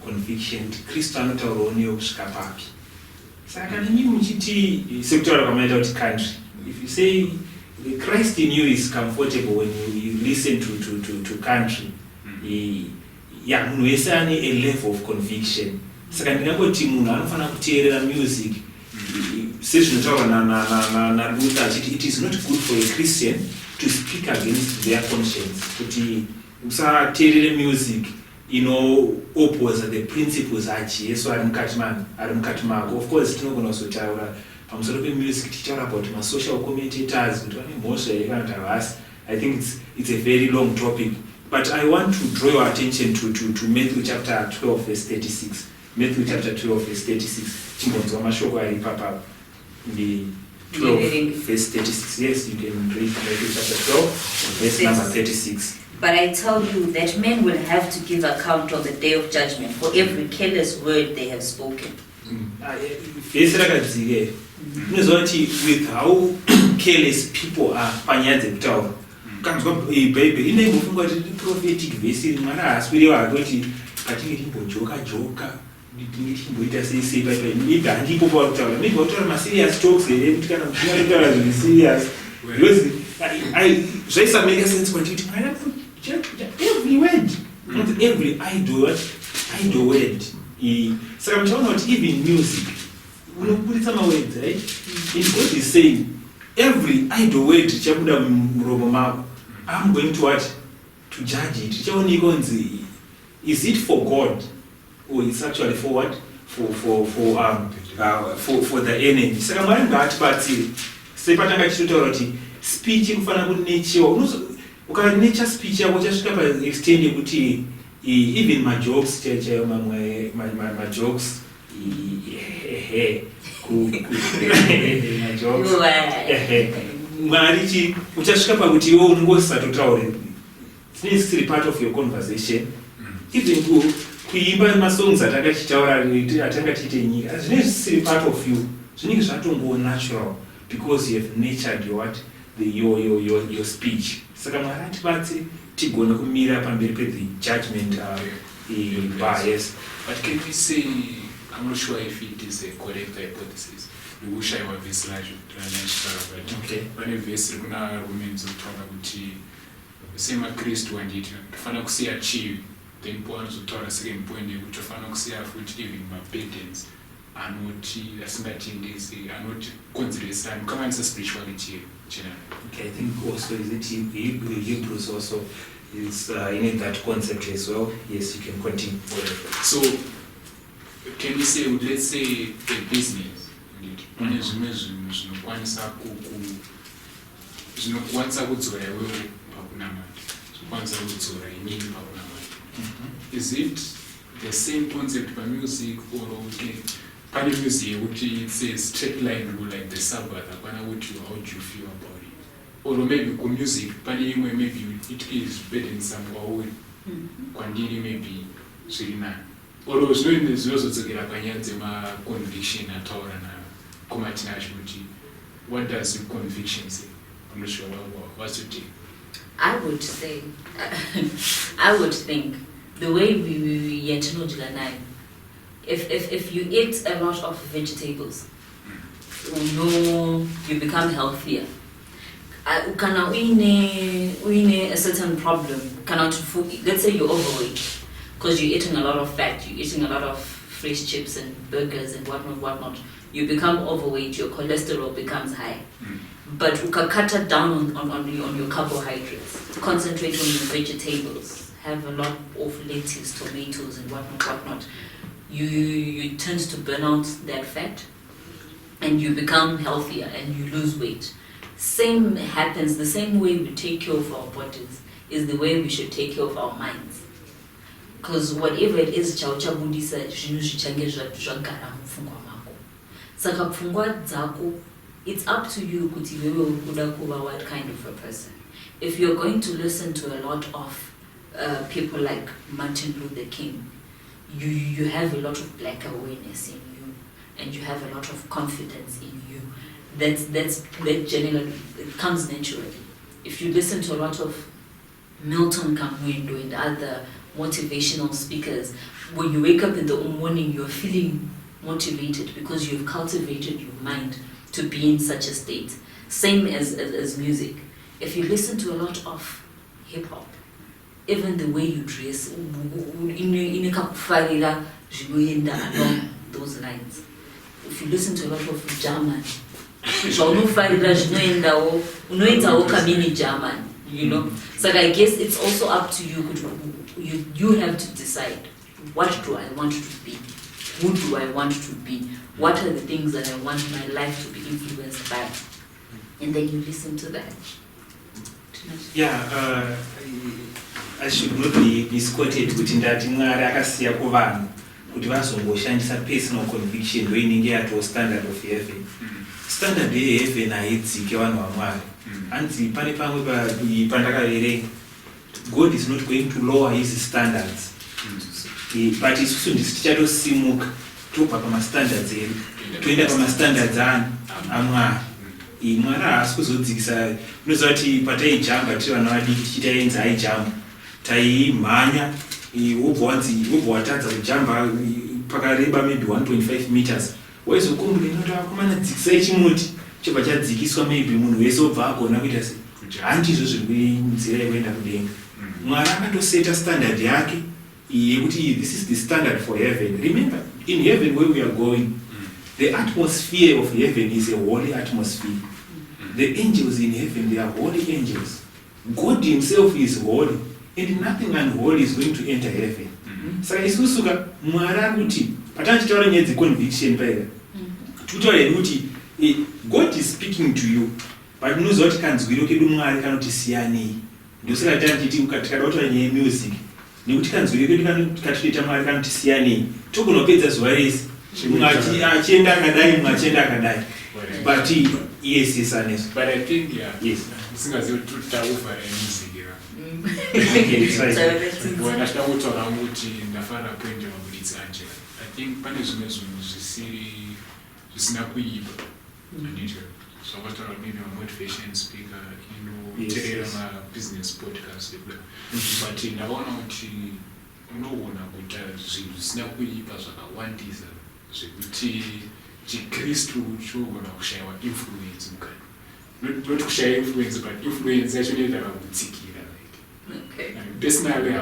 conviction. Kristu anotaurawo neyo kusvika papi. Saka kana nyinyi muchiti sekutaura kwamaita kuti country, if you say the Christ in you is comfortable when you listen to country, munhu wese ane a level of conviction. Saka ndingangoti munhu anofana kuteerera music sezvinotaurwa na Luther achiti it is not good for a Christian to speak against their conscience, kuti usateerere music oppose the principles ajesu ari mukati mako. Of course tinogona kuzotaura pamusoro pemusic tichitaura about social commentators kuti vane mhosva here kana kuti havasi. I think it's a very long topic, but I want to draw your attention to Matthew chapter 12 verse 36. Matthew chapter 12 verse 36. Chimbonzwa mashoko ari papa the 12 verse 36. Yes, you can read Matthew chapter 12 verse number 36. But I tell you that men will have to give account on the day of judgment for every careless word they have spoken. Verse rakadzike. Unoziva kuti with how careless people are panyaya dzekutaura. Kanzwa Bible ine imbofunga kuti prophetic verse mwana haaswiri wake kuti katinge timbojoka tinge timboita sei maybe handipo pakutaura. Maybe wataura ma-serious talks here kuti kana muchinga totaura zvinhu serious. Because zvaisa make sense kwanditi mwana every word, not every idle word. Saka muchaona kuti even music unoburitsa mawords, right? And God is saying every idle word chabuda muromo mako, I'm going to what? To judge it. Tichaoneka kunzi is it for God or it's actually for what? For the enemy. Saka mwari ngaatibatsire. Sepatanga tichitaura kuti speech inofana kunechiwa. Ukanecha speech yako chasvika pa-extend yekuti even majokes chaiwo mamwe majokes mwari uchasvika pakuti iwe unongosatotaure since tiri part of your conversation. Even kuimba masongs atakachitaura atanga tiite nyika zvinenge zvisiri part of you, zvinenge zvatongo natural because you have nurtured your speech. Saka mwari atibatse tigone kumira pamberi pe-the judgment bias. But can we say, I'm not sure if it is a correct hypothesis, nekushaiwa vhesi racho ranachitaura but pane vhesi rikuna romans rinotaura kuti semakristu anditi tofanira kusiya chivi, then po anozotaura second point yekuti tofanira kusiya futi even maburdens anoti asingatendesi anotikonzeresa mukanganisa spirituality chena. Okay, I think also is it Hebrews also is in that concept as well. Yes, you can continue. So can you say, let's say a business pane zvimwe zvinhu zvinokwanisa kudzora iwewe pakunamata, zvinokwanisa kudzora inini pakunamata. Is it the same concept pamusic, or okay, pane music yekuti it's a straight line rule like the Sabbath, apana kuti how do you feel about it? Or maybe ku music pane imwe maybe it is burdensome kwauri, kwandiri maybe zviri nani. Or zvinoende zvinozodzokera panyaya dzema-conviction ataura nakomatinacho kuti what does your conviction say? I'm not sure what's your take? I would say, I would think the way we yatinodila nayo, if you eat a lot of vegetables, you become healthier. Kana uine a certain problem, let's say you're overweight, because you're eating a lot of fat, you're eating a lot of fresh chips and burgers and whatnot. You become overweight, your cholesterol becomes high. But you can cut it down on your carbohydrates, concentrate on your vegetables, have a lot of lettuce, tomatoes and whatnot. You tend to burn out that fat and you become healthier and you lose weight. Same happens, the same way we take care of our bodies is the way we should take care of our minds. Because whatever it is, chauchabudisa zvinhu zvichange zvagara mupfungwa mako. Saka pfungwa dzako, it's up to you kuti wewe ukuda kuva what kind of a person. If you're going to listen to a lot of people like Martin Luther King, you have a lot of black awareness in you, and you have a lot of confidence in you. That generally, it comes naturally. If you listen to a lot of Milton Kamwendo and other motivational speakers, when you wake up in the morning, you're feeling motivated because you've cultivated your mind to be in such a state. Same as music. If you listen to a lot of hip hop, even the way you dress, along those lines. If you listen to a lot of German, you know. So I guess it's also up to you. You have to decide, what do I want to be? Who do I want to be? What are the things that I want my life to be influenced by? And then you listen to that. Yeah, I should not be misquoted kuti ndati Mwari akasiya kuvanhu kuti vazongoshandisa personal conviction ndoinenge yato standard of heaven. Standard yeheaven haidzike vanhu vaMwari. Hanzi pane pamwe pandakaverenga, God is not going to lower his standards. But isusu ndisi tichatosimuka tobva pamastandards edu toenda pamastandards aMwari. Mwari haasi kuzodzikisa. Unoziva kuti pataijamba tiri vana vadiki tichitaenza aijamba taimhanya wobva watadza kujamba pakareba maybe 1.5 meters, waizokumbura kuti vakomana dzikisai chimuti chobva chadzikiswa, maybe munhu wese obva agona kuita se handizvo zviri kuinzira yekuenda kudenga. Mwari akatoseta standard yake yekuti this is the standard for heaven. Remember, in heaven where we are going, the atmosphere of heaven is a holy atmosphere. The angels in heaven, they are holy angels. God himself is holy, and nothing unholy is going to enter heaven. Saka isusuka Mwari akuti patachitaura nyaya dzeconviction paera tutaura kuti God is speaking to you, but munoziva kuti kanzwiro kedu Mwari kanoti siyanei. Ndosaka tachiti tikada kutaura nyaya yemusic nekuti kanzwiro kedu katinoita Mwari kanoti siyanei, togona kupedza zuva rese mumwe achienda akadai mumwe achienda akadai. But yes, Anes. But I think, yes. Singaziva tutaufara music. Okay, it's right. Ndakataura kuti ndafara kuenda mabuditsi anje. I think pane zvimwe zvinhu zvisina kuipa andityo. So wataura maybe a motivation speaker inoteerera ma-business podcast. But ndakaona kuti unoona kuita zvinhu zvisina kuipa zvakawandisa zvekuti chikristu chogona kushayiwa influence mukati. Not kushaya influence, but influence yacho inoita kakutsikira. Okay. And personally, I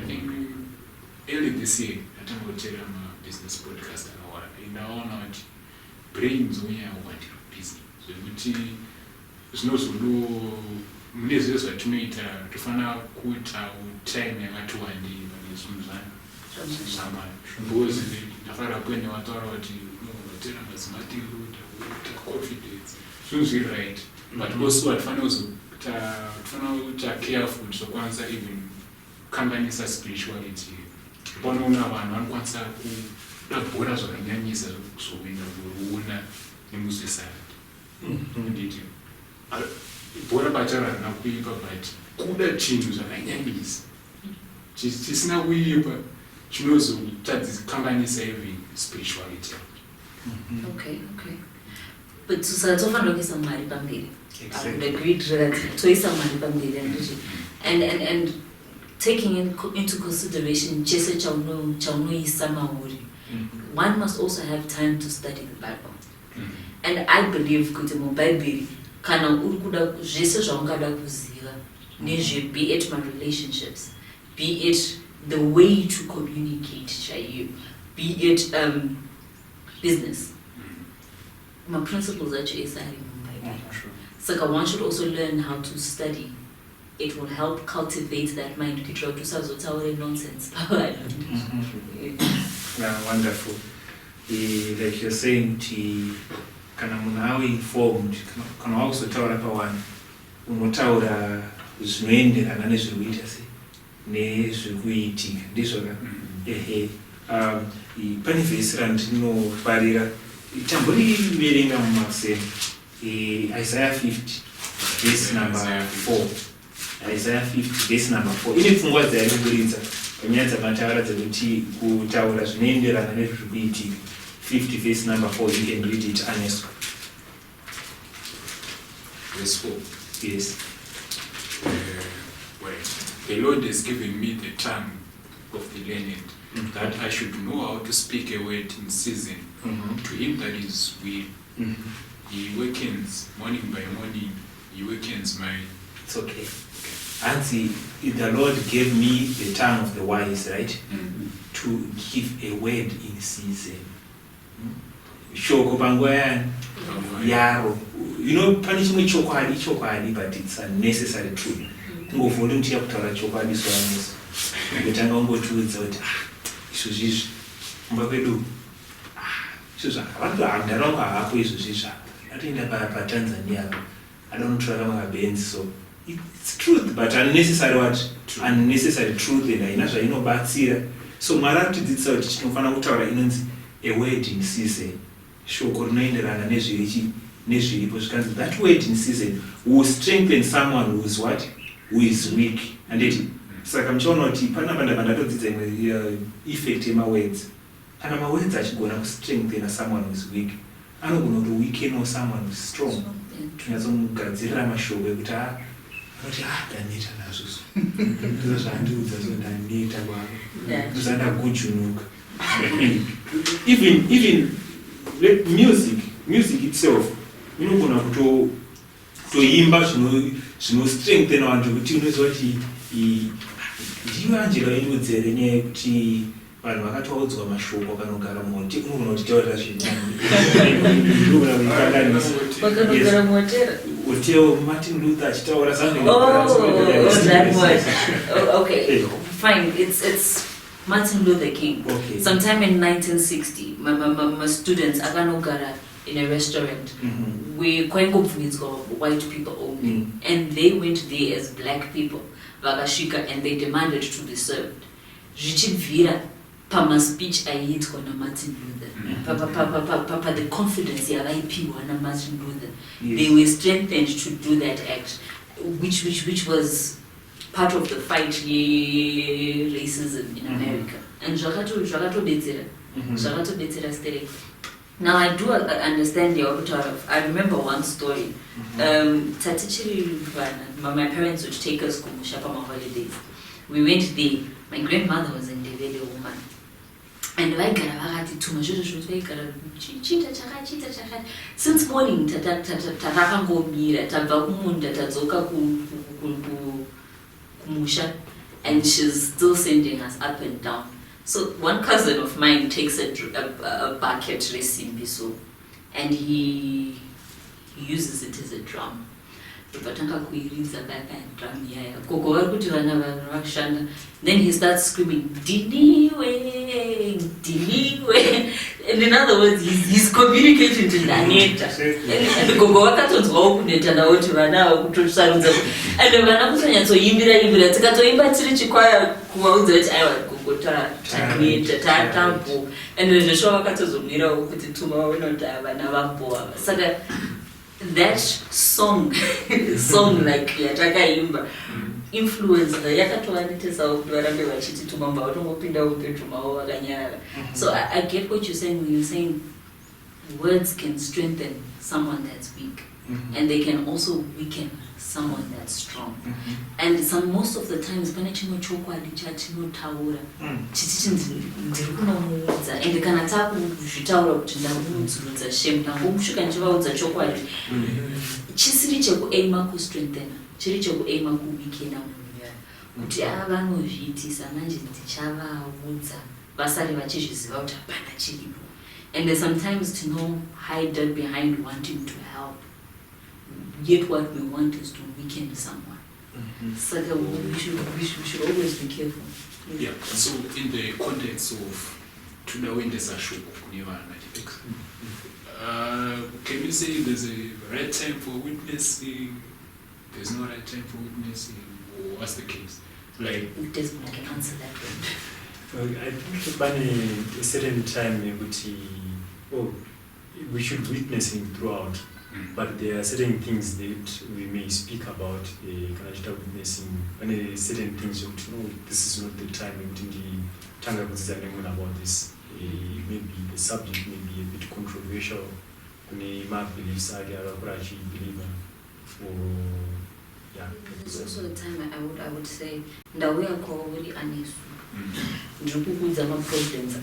think early this year, I think we'll tell them a business podcast and all. ndaona kuti brains unyaya kuwandira busy zvekuti zvinozodo mune zviro zvatinoita tofanira kuita time yakati wandei pane zvinhu zvamazvimbozi ndafanira kuenda wataura kuti unotera mazimati ruta kuita confidence zvinhu zviri right but also hatifanira kuita careful zvokwanisa even kukanganisa spirituality panoona vanhu vanokwanisa kuda bhora zvakanyanyisa zvokuenda kuona nemuzvisarati nditi bhora bacharo harina kuipa but kuda chinhu zvakanyanyisa chisina kuipa chinozotadziskanganisa even spirituality. Okay. But tofanira kuisa Mwari pamberi. I would agree to that. Toisa Mwari pamberi and taking into consideration chese chaunoisa mauri. One must also have time to study the Bible. And I believe kuti muBhayibheri kana uri kuda zvese zvaungada kuziva nezve, be it my relationships, be it the way to communicate chaiyo, be it business, my principles acho ese ari muBhayibheri. Saka one should also learn how to study. It will help cultivate that mind kuitira kuti usazotaure nonsense. Yeah, wonderful. Like you're saying, kana munhu awe informed, kana wakuzotaura pawanhu unotaura zvinoenderana nezviri kuita sei nezviri kuitika ndizvoka. Pane vhesi randinofarira tamboriverenga mumakuseni, Isaiah 50 verse number 4. Isaiah 50 verse number 4 ine pfungwa dzainoburitsa panyaya dzamataura dzekuti kutaura zvinoenderana nezviri kuitika. 50 verse number 4, you can read it, Ernest. Verse 4. Yes. The Lord has given me the tongue of the learned, that I should know how to speak a word in season. To him that is weak, he wakens morning by morning, he wakens my... It's okay. Auntie, the Lord gave me the tongue of the wise, right? To give a word in season. Shoko panguva yani yaro, pane chimwe chokwadi but it's a necessary truth. Kungofunde kuti yakutaura chokwadi soamusi ngotanga ungotiudza kuti izvozvizvi mumba kwedu izvo ndaraunga hapo izvozvizvi atoenda paTanzania adanotora makabenzi, so it's truth but unnecessary what? Unnecessary truth and haina zvainobatsira. So Mwari arikutidzidzisa kuti tinofanira kutaura inonzi a word in season, shoko rinoenderana nezviripo zvikanzi that word in season will strengthen someone who is what? Who is weak. Anditi saka muchaona kuti panapa ndatodzidza imwe effect yemawords. Kana mawords achigona kustrengthena someone who is weak, anogona kuti weaken someone who is strong. Tunyatsomugadzirira mashoko ekuti ndaneta nazvo ndizvo zvandiudza so ndaneta kwavo ndozvandagujunuka. Even music itself inogona kutoimba zvinostrengthena vanhu kuti unoziva kuti ndiyo anjira inodzere nyaya yekuti vanhu vakataudzwa mashoko kanogara moti unogona kutitaurira zvinoteo Martin Luther achitaura something. That word. Okay, fine. It's Martin Luther King. Okay. Sometime in 1960, my students akanogara in a restaurant where white people only, and they went there as black people, vakasvika, and they demanded to be served. Zvichibvira pama speech aiitwa na Martin Luther, papa the confidence yavaipiwa na Martin Luther, they were strengthened to do that act, which was part of the fight racism in America. And zvakatodetsera stereka. Now I do understand the opposite of. I remember one story. My parents would take us to Mushapa holidays. We went there. My grandmother was a Ndebele woman. And since morning, and she's still sending us up and down. So one cousin of mine takes a bucket resimbi, so, and he uses it as a drum. Then he starts screaming, Diniwe, Diniwe. And in other words, he's communicating to Naneta. And Gogo wakatonzwa kuneta nawo kuti vana vakutotsarudza. And vana kutonyatsooimbira imbira tikatoimba tiri chikwaya kuvaudza kuti aiwa Gogo takuita tatambo. And zvesho vakatozomirawo kuti tumaona kuti vana vambowa. Saka that song like yatakaimba influence yakatoanitesawo kuti varambe vachiti tumamba vatongopinda upetumawo vakanyarara. So I get what you're saying when you're saying words can strengthen someone that's weak, and they can also weaken someone that's strong. And most of the times pane chimwe chokwadi chatinotaura chichiti ndiri kunomuudza, and kana takuzvitaura kuti ndamuudzurudza shame ndangosvika ndichivaudza chokwadi chisiri chekuaima kustrengthena, chiri chekuaima kuwikena munhu yaya kuti vanozviitisa manje ndichavaudza vasari vachizviziva kuti hapana chiripo. And sometimes to know hide behind wanting to help, yet what we want is to weaken someone. So we should always be careful. Yeah. So in the context of tunawendesa shoko kunevana, can you say there's a right time for witnessing? There's no right time for witnessing, or what's the case? Like, Desmond can answer that one. I think a certain time we should witness him throughout, but there are certain things that we may speak about witnessing, and certain things this is not the time about this. Maybe the subject may be a bit controversial. My beliefs are believer. There's also a time I would say ndauya kwauri anesu ndikukudza maproblems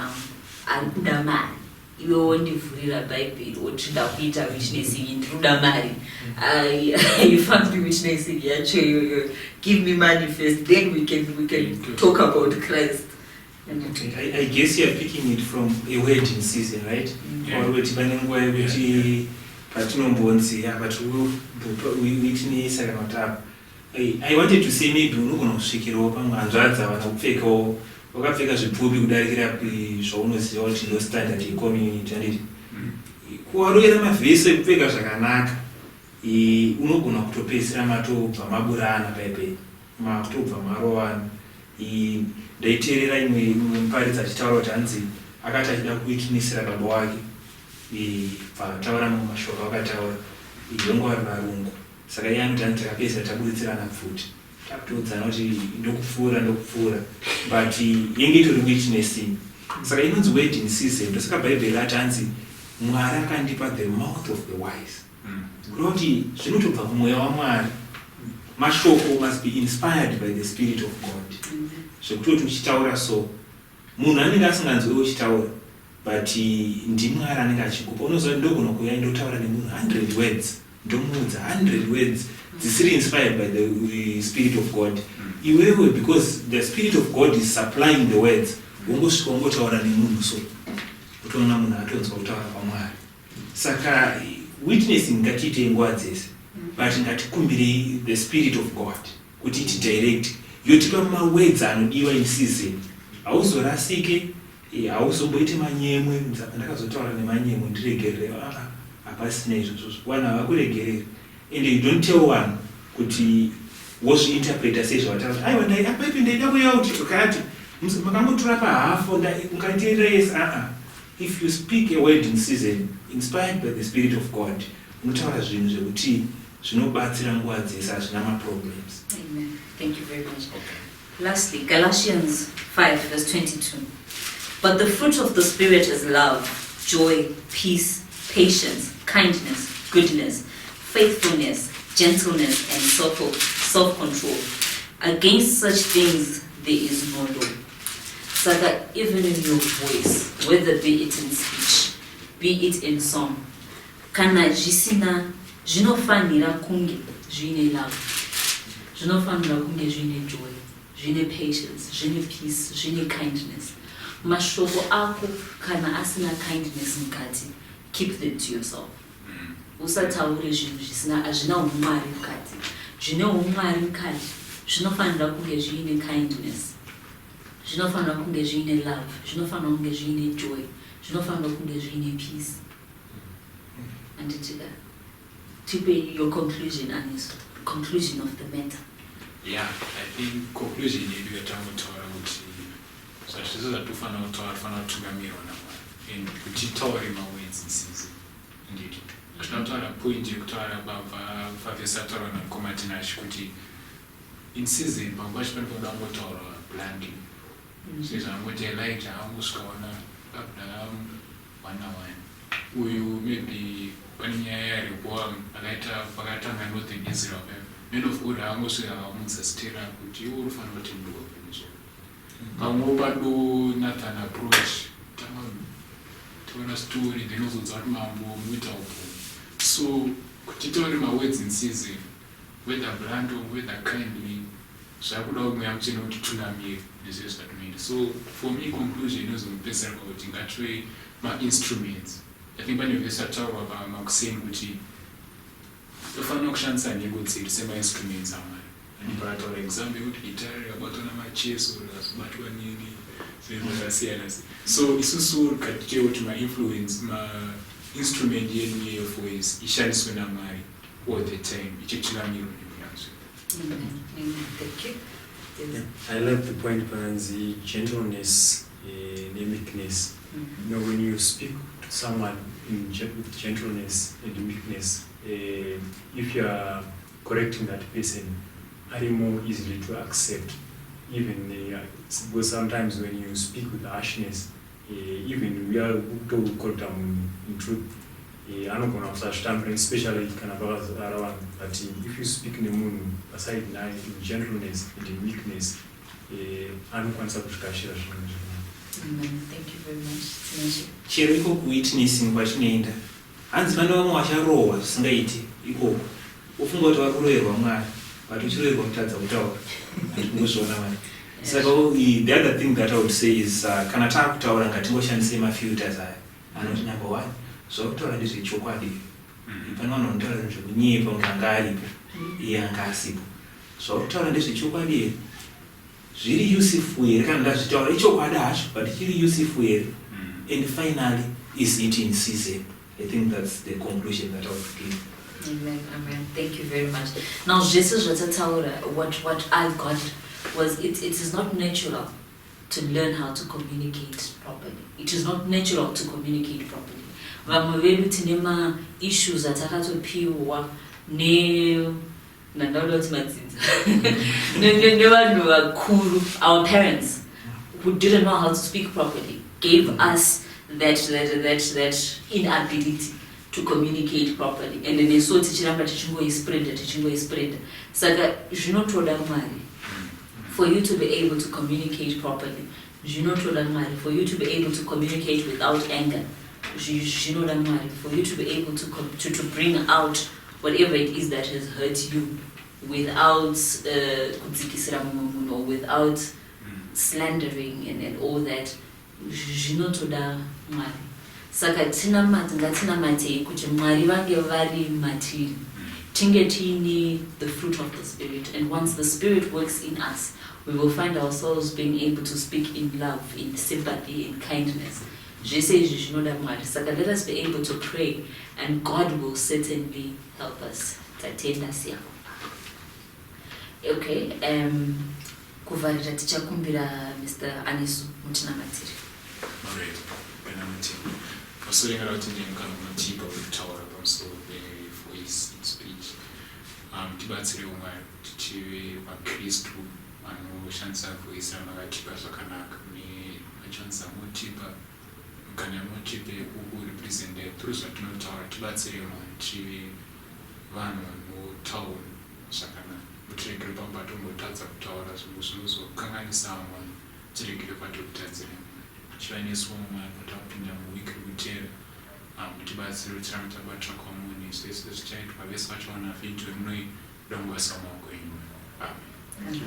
ari kuda mari iwe wondivhurira bhaibheri woti ndakuita witnessing ndinoda mari aifaniri witnessing yacho iyoyo. Give me money first, then we can talk about Christ. Okay, I guess you are picking it from a wedding season, right? Or which panenguva yekuti patinombonzi but we witness kana I wanted to say maybe unogona kusvikirawo pamwe hanzvadza vana kupfekawo wakapfeka zvipfupi kudarikira zvaunoziva kuti ndo standard yecommunity anditi kuvaroera mavhesi ekupfeka zvakanaka unogona kutopedzisira matobva maburana paipai makutobva marovana. Ndaiteerera imwe muparidzi achitaura kuti hanzi akati achida kuwitnessira baba wake pataura mamwe mashoko akataura yongo ari varungu, saka iye anoti hanzi takapedzisira taburitsirana pfuti takutodzana kuti ndokupfuura but yenge itori witnessing. Saka inonzi wedding season, ndosaka bhaibheri ati hanzi Mwari akandipa the mouth of the wise, kureva kuti zvinotobva kumweya waMwari. Mashoko must be inspired by the Spirit of God. Zvekutoti uchitaura so munhu anenge asinganzwewo uchitaura but ndimwari anenge achikupa. Unoziva ndogona kuuya ndotaura nemunhu 100 words ndomuudza 100 words dzisiri inspired by the Spirit of God. Iwewe because the Spirit of God is supplying the words, ungosvika ungotaura nemunhu so utoona munhu atonzwa kutaura kwaMwari. Saka witnessing ngatiite nguva dzese, but ngatikumbirei the Spirit of God kuti iti direct yotipa mawords anodiwa in season. Hauzorasike, hauzomboite manyemwe, ndakazotaura nemanyemwe ndiregerere, hapasina izvozvo, vanhu havakuregerera. And you don't tell one kuti wozviinterpreta sezvawataura aiwa ndaiapaipi ndaida kuya kuti ukati makangotora pahafu ungateerera yes. If you speak a word in season inspired by the Spirit of God, unotaura zvinhu zvekuti zvinobatsira nguva dzese, hazvina maproblems. Amen. Thank you very much. Lastly, Galatians 5 verse 22. But the fruit of the Spirit is love, joy, peace, patience, kindness, goodness, faithfulness, gentleness, and self-control. Against such things there is no law. So that even in your voice, whether be it in speech, be it in song, kana zvisina zvinofanira kunge zvine love, zvinofanira kunge zvine joy, zvine patience, zvine peace, zvine kindness. mashoko ako kana asina kindness mukati, keep them to yourself. Usataure zvinhu zvisina hazvina umwari mukati. Zvine umwari mukati zvinofanira kunge zviine kindness, zvinofanira kunge zviine love, zvinofanira kunge zviine joy, zvinofanira kunge zviine peace. And tipe your conclusion, Anis, conclusion of the matter. Yeah, I think conclusion yedu yatautaura kuti zvazvizo zvatofanira kutaura tofanira kutungamirwa naMwari and kutitaure mawords isizi. Indeed. Tinotaura point yekutaura pavhesi ataura namukoma Tinashe kuti in season pamwe pacho panofanira kungotaurwa bluntly. Sezvangoti Elijah angosvikaona Abraham 1-1. Uyu maybe pane nyaya yaRehoboam pakatanga northern Israel. Men of God angosvika akamuzasitira kuti iwe unofanira kuti ndiwo kunzo. Pamwe pado Nathan approach taona story then uzodza kuti mambo muita upo. So kutitaura mawords in season, whether blunt or whether kindly, zvakuda kumweya muchena kuti tunamire nezviro zvatinoita. So for me conclusion inozomupedzera kuti ngative ma-instruments. I think pane vhesi ataurwa pamakuseni kuti tofanira kushandisa nhengo dzedu sema-instruments aMwari. And pakataura example yekuti gitari rakabatwa namacheso rikazobatwa nini zvinhu zvakasiyana. So isusu katitewo kuti ma-influence instrument yedu yevoice ishandiswe naMwari all the time ichitinamirwa nemuyanzvi. Thank you. I love the point Panzi, gentleness, meekness. You know, when you speak to someone with gentleness and meekness, if you are correcting that person, are more easily to accept. Even because sometimes when you speak with harshness, even we are called them in truth. Anogona kusazvitambira especially kana pakazara vanhu but if you speak nemunhu aside naye in gentleness and in meekness anokwanisa kusvikashira zvinhu zvinhu. Thank you very much. Chero iko kuwitnessing kwatinoenda hanzi pane vamwe vacharohwa zvisingaiti ikoko ufunga kuti vari kuroverwa Mwari but uchiroverwa kutadza kutaura handikungozviona mari. Saka the other thing that I would say is kana taakutaura ngatingoshandise mafilters aya anoti number 1 zvakutaura ndezvechokwadi pane vanhu vanotaura nezvekunyepa kuti anga aripo iye anga asipo. Zvakutaura ndezvechokwadi zviri useful here kana ndazvitaura ichokwadi hacho but chiri useful here and finally is it in season. I think that's the conclusion that I would give. Amen. Thank you very much. Now, Jesus what I got was it is not natural to learn how to communicate properly. It is not natural to communicate properly. Vamwe vedu tine ma-issues atakatopiwa nandaula kuti madzidza nevanhu vakuru, our parents who didn't know how to speak properly gave us that inability to communicate properly, and neso tichiramba tichingoispread. Saka zvinotoda Mwari for you to be able to communicate properly. Zvinotoda Mwari for you to be able to communicate without anger. Zvinotoda Mwari for you to be able to bring out whatever it is that has hurt you without kudzikisira mumwe munhu or without slandering and all that. Zvinotoda Mwari. Saka ngatinamate kuti Mwari vange vari matiri. Tinge tiine the fruit of the Spirit, and once the Spirit works in us, we will find ourselves being able to speak in love, in sympathy, in kindness. Zvese izvi zvinoda Mwari. Saka let us be able to pray, and God will certainly help us. Tatenda siyako. Okay, kuvarira tichakumbira Mr. Anisu mutinamatiri. Alright, benamati. Pasorengera kuti ndingamatipa kutaura pamusoro pevoice in speech. Tibatsire Mwari kuti tive vaKristu vanoshandisa voice ramakatipa zvakanaka vachishandisa motipa kana motipe kurepresenta through zvatinotaura. Tibatsire Mwari tive vanhu vanotaura zvakanaka. Tiregere pambatombotadza kutaura zvinhu zvinozokanganisa vamwe. Tiregere patokutadzira chiva nesu Mwari patapinda muwiki rokutera. Tibatsire kuti tirambe tabata kwamuni zvese zvichaitwa vese vachaona vhidhiyo munoidongwasa maoko enyu. Amen.